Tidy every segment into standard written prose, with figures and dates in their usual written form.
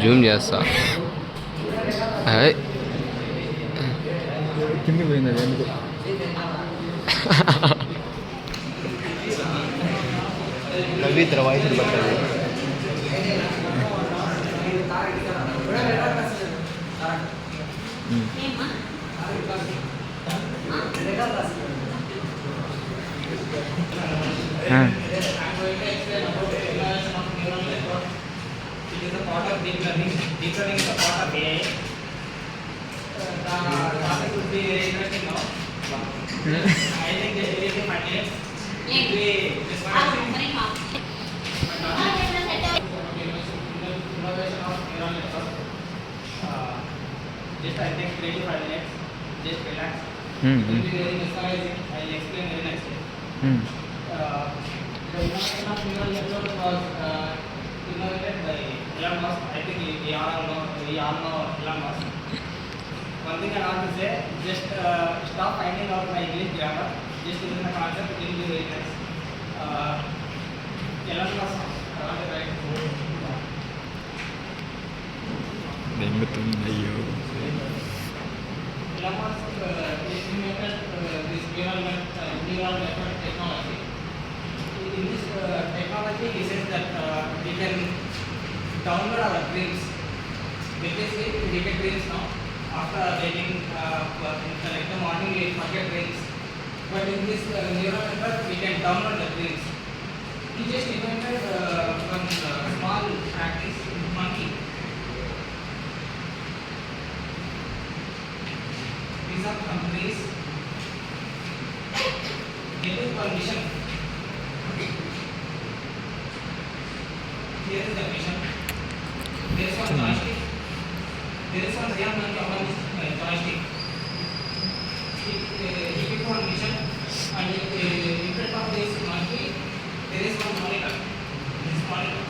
Zoom చేస్తా. కింది పోయింది అది ఎందుకు. నవ్విద్దరు వాయిస్ పడుతుంది. Deep learning is a part of AI. The topic would be very interesting now. I think there will be 5 minutes. It will be this one. Innovation of neural network. Just I think 3 to 5 minutes. Just relax. It will be very mesmerizing. I will explain very nicely. The innovation of neural network was innovated by Elon Musk. I think we all know Elon Musk. One thing I want to say, just stop finding out my English grammar. Just listen the concept, it will be very nice. Elon Musk, I want to write. అయ్యో Elon Musk invented this neural network technology. In this technology, he says that we can download our dreams. Basically, we get dreams now. After waking like the morning, we forget dreams. But in this neural network, we can download the dreams. He just invented one small practice monkey. These are companies getting permission. Here is the mission. There is one joystick. There is one real monkey on this joystick. He gives one mission, and in front of this monkey, there is one monitor. This monitor.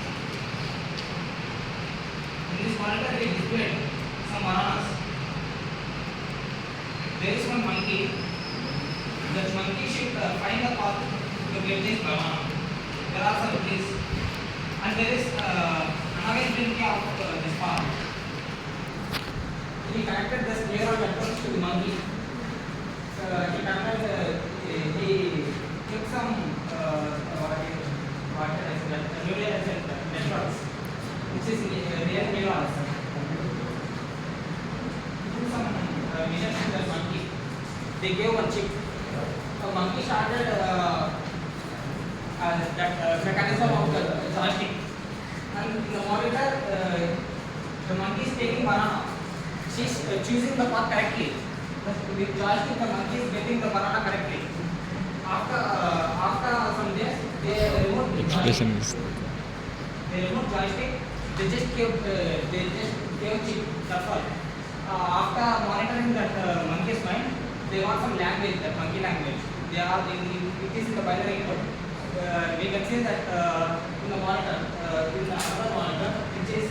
In this monitor, he displayed some bananas. There is one monkey. That monkey should find a path to get this banana. There are some trees. And there is another infinity of this path. He connected this neural network to the monkey. He took some neural networks, which is real neurons. He took some missions to the monkey. They gave one chip. The monkey started that mechanism of the joystick. And in the monitor, the monkey is taking banana. She is choosing the path correctly. With joystick, the monkey is getting the banana correctly. After some days, they removed the joystick. They removed joystick. They just gave chip. That's all. After monitoring that monkey's mind, they want some language, that monkey language. It is in the binary input. We can see that in the monitor, in the other monitor, which is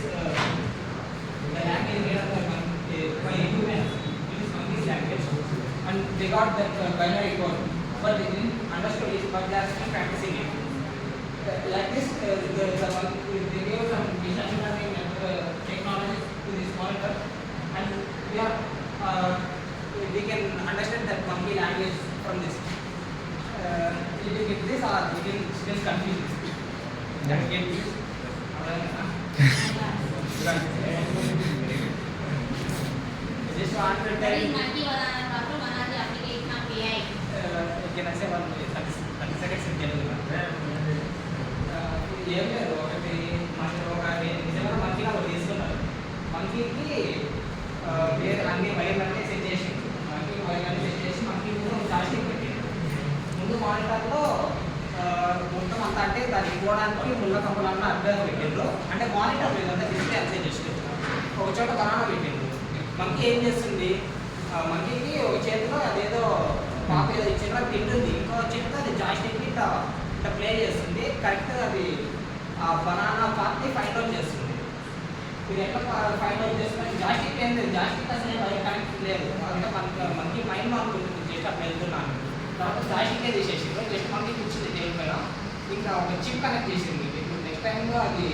the language made up by humans. It is monkey's language, and they got that binary code, but they didn't understand it, but they are still practicing it. Like this, they gave some machine learning technology to this monitor, and we can understand that monkey language from this. Did you get this, or you can still confuse this? That get this? Just want to tell you. Can I say 30 seconds in Telugu? ఏం లేదు, ఒకటి నిజంగా మంకీని ఒకటి తీసుకున్నారు. మంకీకి వేరే అన్ని వైర్లన్నీ set చేసి monkey ముందు జాస్టిక్ పెట్టింది. ముందు మానిటర్లో మొత్తం అంతా అంటే దాన్ని పోవడానికి ముళ్ళ కంపలన్నీ అడ్డం పెట్టిండ్రు. అంటే మానిటర్ లేదంటే డిస్ప్లే అంతే జస్ట్ ఒక చోట బనానా పెట్టిండ్రు. మంకీ ఏం చేస్తుంది, మంకీకి ఒక చేతిలో అదేదో పాప ఏదో ఇచ్చిండ్రు, అది తింటుంది. ఇంకో చేతితో అది జాస్టిక్ని ఇట్లా ప్లే చేస్తుంది. కరెక్ట్గా అది ఆ బనానా పార్ట్ని ఫైండ్ అవుట్ చేస్తుంది. మీరు ఎట్లా ఫైండ్ అవుట్ చేస్తున్నారు? జాస్టిక్ ఏం లేదు, జాస్టిక్ అసలు కనెక్ట్ లేదు. అంటే మనకి మైండ్ అనుకుంటుంది జస్ట్ అట్లా వెళ్తున్నాను. తర్వాత జాస్టికే తీసేసింది, జస్ట్ మనకి కూర్చుంది టేబుల్ పైన. ఇంకా ఒక చిప్ కనెక్ట్ చేసింది. ఇప్పుడు నెక్స్ట్ టైంలో అది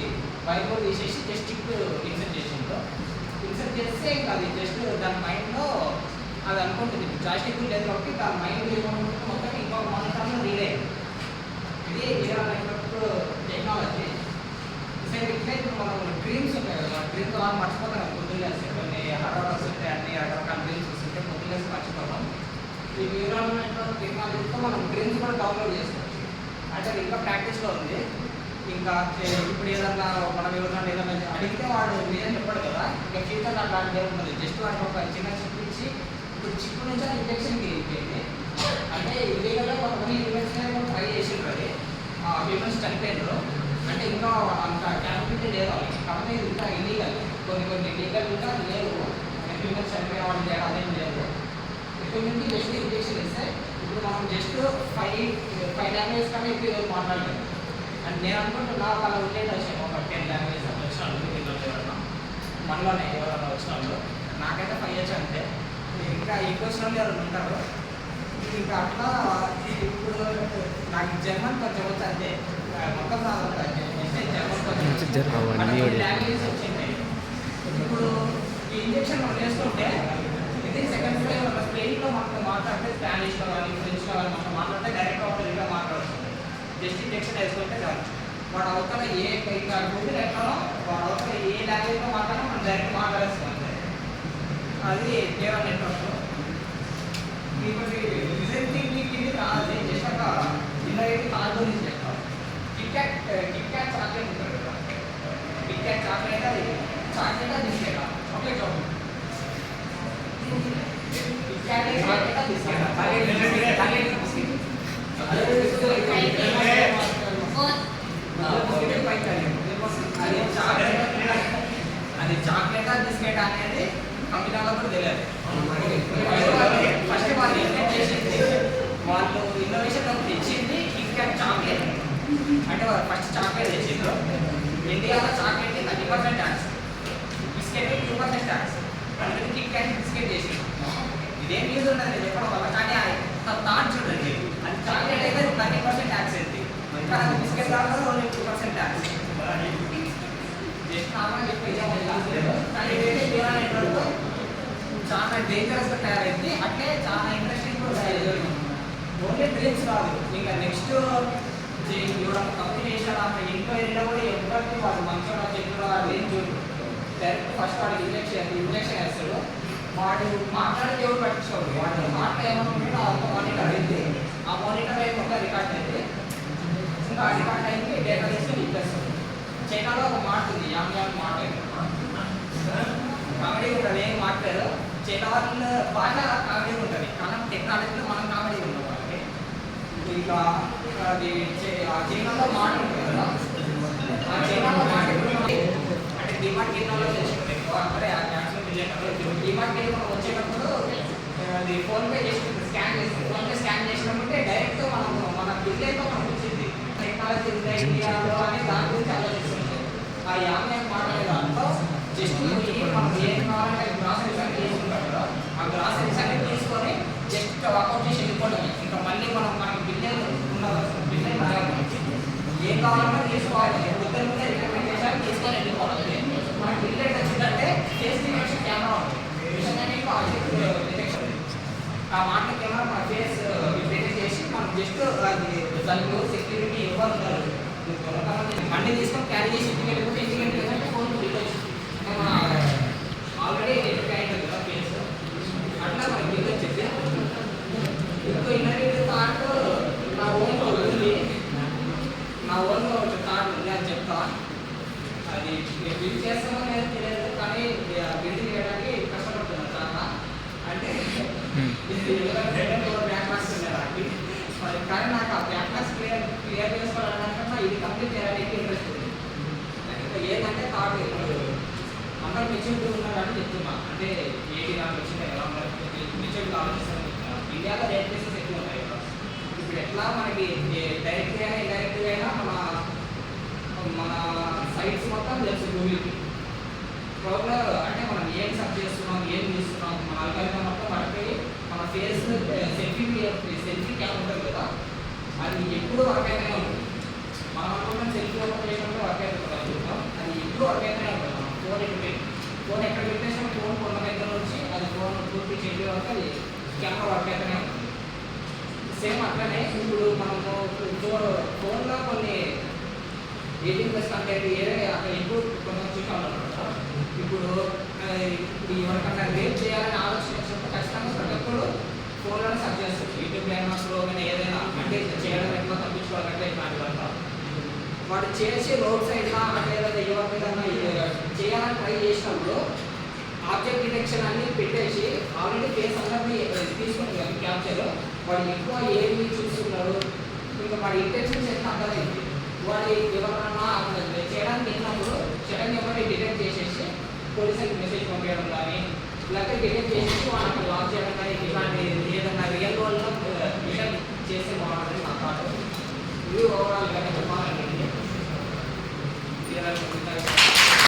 వైర్ బోర్డ్ తీసేసి జస్ట్ చిప్ ఇన్సర్ట్ చేసిండ్రు. ఇన్సర్ట్ చేస్తే ఇంకా అది జస్ట్ దాని మైండ్లో అది అనుకుంటుంది. జాయిస్టిక్ లేదు కాబట్టి దాని మైండ్ ఏమనుకుంటుంది మొత్తం ఇంకొక మానిటర్లో రీడ్ అయ్యింది. ఇది విఆర్ నెట్వర్క్ టెక్నాలజీ. సరే ఇట్లా ఇప్పుడు మనం డ్రీమ్స్ ఉంటాయి కదా, డ్రీమ్స్ వాళ్ళు మర్చిపోతాం పొద్దున్న కొన్ని హార్వర్డ్స్ ఉంటాయి, అన్ని రకరకాల డ్రీమ్స్ వస్తుంటే పొద్దున్న మర్చిపోతాం. ఈ న్యూరల్ నెట్వర్క్ టెక్నాలజీతో మనం డ్రీమ్స్ కూడా డౌన్లోడ్ చేసుకోవచ్చు. అంటే అది ఇంకా ప్రాక్టీస్లో ఉంది. ఇంకా ఇప్పుడు ఏదన్నా మనం ఏదన్నా అడిగితే వాడు నిజం చెప్పాడు కదా, ఇంకా ఫ్యూచర్ అట్లాంటిది ఏముంటుంది. జస్ట్ వాడికి ఒక చిన్న చిప్ ఇచ్చి ఇప్పుడు చిప్ నుంచి ఇంజక్షన్కి వెళ్ళిపోయింది. అంటే ఇల్లీగల్గా కొంతమంది ఇన్వెస్టిగేషన్ ట్రై చేసిండ్రు, అది హ్యూమన్స్ చనిపోయినారు. అంటే ఇంకా అంత క్యాపబిలిటీ లేదు వాళ్ళకి, కాబట్టి ఇది ఇంకా ఇల్లీగల్. కొన్ని లీగల్ ఇంకా లేవు, హ్యూమన్స్ చనిపోయిన వాళ్ళు తేడా అదేం లేదు. ఇక్కడ నుంచి జస్ట్ ఇంజక్షన్ ఇస్తే ఇప్పుడు మనం జస్ట్ ఫైవ్ లాంగ్వేజ్ కానీ ఎక్కువ ఈరోజు మాట్లాడలేదు. అండ్ నేను అనుకుంటున్నా అలా ఉండేది వచ్చాము ఒక 10 లాంగ్వేజ్ వచ్చినాడు ఎవరన్నా మనలోనే ఎవరన్నా వచ్చినాడు. నాకైతే 5 years అంతే, ఇంకా ఎక్కువ వచ్చిన వాళ్ళు ఎవరు ఉంటారు. ఇంకా అట్లా ఇప్పుడు నాకు జర్మన్ కొంచెం వచ్చి అంతే, మొత్తం జర్మన్ కొంచెం లాంగ్వేజ్ వచ్చింది. ఇప్పుడు ఈ ఇంజక్షన్ మనం వేసుకుంటే ఇది సెకండ్ స్పెయిన్లో మనకు మాట్లాడితే స్పానిష్లో కానీ ఫ్రెంచ్లో కానీ మనం మాట్లాడితే డైరెక్ట్గా తెలుగులో మాట్లాడుతుంది. జస్ట్ ఇంజక్షన్ వేసుకుంటే చాలు. వాడు అవతల ఏ గూగుల్ ఎట్లనో వాడు అవతల ఏ లాంగ్వేజ్లో మాట్లాడినా మనం డైరెక్ట్ మాట్లాడేస్తాం అంతే. అది న్యూరల్ నెట్వర్క్. ఇప్పుడు రిజల్టింగ్ రాదు, జస్ట్ ఒక ఇన్నోవేటివ్ కార్ గురించి చెప్తాం. కిట్ క్యాట్ చాక్లెట్ ఉంటుంది కదా, కిట్ క్యాట్ చాక్లెట్ అది chocolate biscuit chocolate chocolate Kit Kat chocolate biscuit అది చాక్లెట్ బిస్కెట్ అనేది కంపెనీలో కూడా తెలియదు. ఫస్ట్ వాళ్ళు ఇన్వెంట్ చేసింది, వాళ్ళు ఇన్నోవేషన్ తెచ్చింది ఇంకా చాక్లెట్. అంటే వాళ్ళు ఫస్ట్ చాక్లెట్ తెచ్చిండ్రు. ఇండియాలో చాక్లెట్కి 30% ట్యాక్స్, బిస్కెట్కి 2% ట్యాక్స్. అందుకని కిట్ క్యాట్ బిస్కెట్ చేసిండ్రు. ఇదేం యూజ్ ఉండదు చెప్పడం వల్ల, కానీ థాట్ చూడండి, అది చాక్లెట్ అయితే 30% ట్యాక్స్ అయింది, ఇంకా అది బిస్కెట్ దాంట్లో ఓన్లీ 2% ట్యాక్స్. జస్ట్ నార్మల్గా చెప్పలేదు, కానీ ఇదైతే న్యూరల్ నెట్వర్క్ చాలా డేంజరస్గా తయారైంది. అట్లే చాలా ఇంట్రెస్టింగ్ కూడా తయారైంది. ఓన్లీ డ్రీమ్స్ రాదు, ఇంకా నెక్స్ట్ ఎవరైనా తప్పు చేశారు అన్న ఎంక్వైరీలో కూడా ఎవరికి వాడు మంచిగా చెట్లు వాడు ఏం చూడు, డైరెక్ట్ ఫస్ట్ వాడికి ఇంజక్షన్ వేస్తాడు. వాడు మాట్లాడితే ఎవరు పట్టించుకోడు, వాడు మాట్లాడే ఏమన్నా అంత మానిటర్ అయింది, ఆ మానిటర్ అయి మొత్తం రికార్డ్ అయింది. ఇంకా ఆ రికార్డ్ అయింది డేటా తీసుకొని ఇచ్చేస్తాడు. చైనాలో ఒక మాట ఉంది, యామ్ యామ్ మాట కామెడీ ఉంటుంది, ఏం మాట్లాడారు చైనా వాళ్ళు బాగా కామెడీ ఉంటుంది, కానీ టెక్నాలజీలో మనం కామెడీ ఉన్నాం వాళ్ళకి. ఇంకా అది చైనాలో మాట ఉంటుంది కదా, ఆ చైనాలో మాట అంటే డిమార్ట్ కిందలో తెచ్చుకుంటాం ఎక్కువ, అంటే డిమార్ట్ కింద మనం వచ్చేటప్పుడు అది ఫోన్పే చేసుకుంటాం, స్కాన్ చేస్తుంది. ఫోన్పే స్కాన్ చేసినప్పుడు డైరెక్ట్ మనం మన బిల్లేతో మనకు వచ్చింది. టెక్నాలజీ ఉంది ఇండియాలో అని దాని గురించి ఆలోచిస్తుంది. ఆ యాభై మాట్లాడే దాంట్లో జస్ట్ మనం ఏం కావాలంటే గ్రాసరీస్ అన్ని తీసుకుంటాం కదా, ఆ గ్రాసరీస్ అన్ని తీసుకొని జస్ట్ వర్కౌట్ చేసి వెళ్ళిపోవడం. ఇంకా మళ్ళీ మనకి బిల్లు బిల్లు ఏం కావాలంటే తీసుకోవాలి, ఇద్దరు ముందే రికమెండ్ చేశాక తీసుకొని వెళ్ళిపోవాలి. మనకి బిల్లు ఎట్ వచ్చిందంటే ఫేస్ డిటెక్షన్ కెమెరా ఉంటుంది, డిటెక్షన్ ఆ మాట కెమెరా మన ఫేస్ డిటెక్ట్ చేసి మనం జస్ట్ అది దానికి సెక్యూరిటీ ఇవ్వాలి. మనీ తీసుకొని క్యారీ చేసి ఇంటికి వెళ్ళిపోతే ఇంటికి వెళ్ళిపోతే ఫోన్ బిల్లు ఆల్రెడీ ఐడెంటిఫై అయింది కదా ఫేస్, అట్లా మనకి బిల్లు వచ్చింది. ఇంకో ఇన్నోవేటివ్ థాట్ నా ఓన్గా ఉంది, నా ఓన్గా ఒక థాట్ ఉంది అని చెప్తా. అది బిల్డ్ చేస్తామో లేదో తెలియదు, కానీ బిల్డ్ చేయడానికి కష్టపడుతున్నాను చాలా. అంటే బ్యాక్ క్లాస్ ఉండేదానికి, కానీ నాకు ఆ బ్యాక్ క్లాస్ క్లియర్ చేసుకోవాలన్నా ఇది కంప్లీట్ చేయడానికి ఇంట్రెస్ట్ ఉంది. ఏంటంటే థాట్ అందరూ మెచ్యూరిటీ ఉన్నారని చెప్తున్నా, అంటే ఏది నాకు వచ్చింది ఎలా మెచ్యూరిటీ ఆలోచిస్తాను. ఇండియాలో రేట్ కేసెస్ ఎక్కువ ఉంటాయి కదా, ఇప్పుడు ఎట్లా మనకి డైరెక్ట్గా అయినా ఇండైరెక్ట్గా అయినా మన సైట్స్ మొత్తం తెలుసు గూగుల్కి. ప్రోగ్రామ్ అంటే మనం ఏం సర్చ్ చేస్తున్నాం, ఏం చూస్తున్నాం, మన అల్గారిథం మొత్తం పడిపోయి మన ఫేస్ సెల్ఫీ క్యామ్ ఉంటుంది కదా, అది ఎప్పుడు వర్క్ అయితేనే ఉంటుంది. మనం అనుకుంటున్న సెల్ఫీ ఓపెన్ చేసినప్పుడు వర్క్ అవుతుంది అనుకుంటాం, అది ఇప్పుడు ఒక అయితే ఫోన్ ఎక్కడ పెట్టి ఫోన్ ఎక్కడ పెట్టేసిన ఫోన్ కొన్న దగ్గర నుంచి అది ఫోన్ పూర్తి చేయడం వరకు అది కెమెరా వర్క్ అయితేనే ఉంటుంది. సేమ్ అట్లనే ఇప్పుడు మనము ఫోన్లో కొన్ని 18+ కంటెంట్ ఏదైనా అక్కడ ఇప్పుడు కొంచెం చూసాం. ఇప్పుడు ఎవరికన్నా రేట్ చేయాలని ఆలోచన వచ్చినప్పుడు ఖచ్చితంగా ప్రతి ఒక్కరు ఫోన్లోనే సర్చ్ చేస్తారు. యూట్యూబ్ లైన్లో కానీ ఏదైనా అంటే చేయడం ఎట్లా తప్పించుకోవాలంటే ఇట్లాంటి వల్ల వాడు చేసి రోడ్ సైడ్లో అంటే ఏదైనా ఎవరి మీద చేయాలని ట్రై చేసినప్పుడు ఆబ్జెక్ట్ డిటెక్షన్ అన్ని పెట్టేసి ఆల్రెడీ ఫేస్ అందరినీ తీసుకుంటారు క్యాప్చర్. వాడు ఎక్కువ ఏమి చూస్తున్నాడు, ఇంకా వాడి ఇంటెన్షన్స్ ఎట్లా అర్థమైంది. వాడు ఎవరన్నా అక్కడ చేయడానికి వెళ్ళినప్పుడు సడన్గా ఎవరిని డిటెక్ట్ చేసేసి పోలీసులకు మెసేజ్ పంపించడం కానీ లేకపోతే డిటెక్ట్ చేసేసి వాళ్ళు అక్కడ లాక్ చేయడం కానీ ఇలాంటి ఏదన్నా రియల్ వరల్డ్లో డిటెక్ట్ చేస్తే బాగుంటుంది నా థాట్. ఇవి ఓవరాల్గా చెప్పాలండి.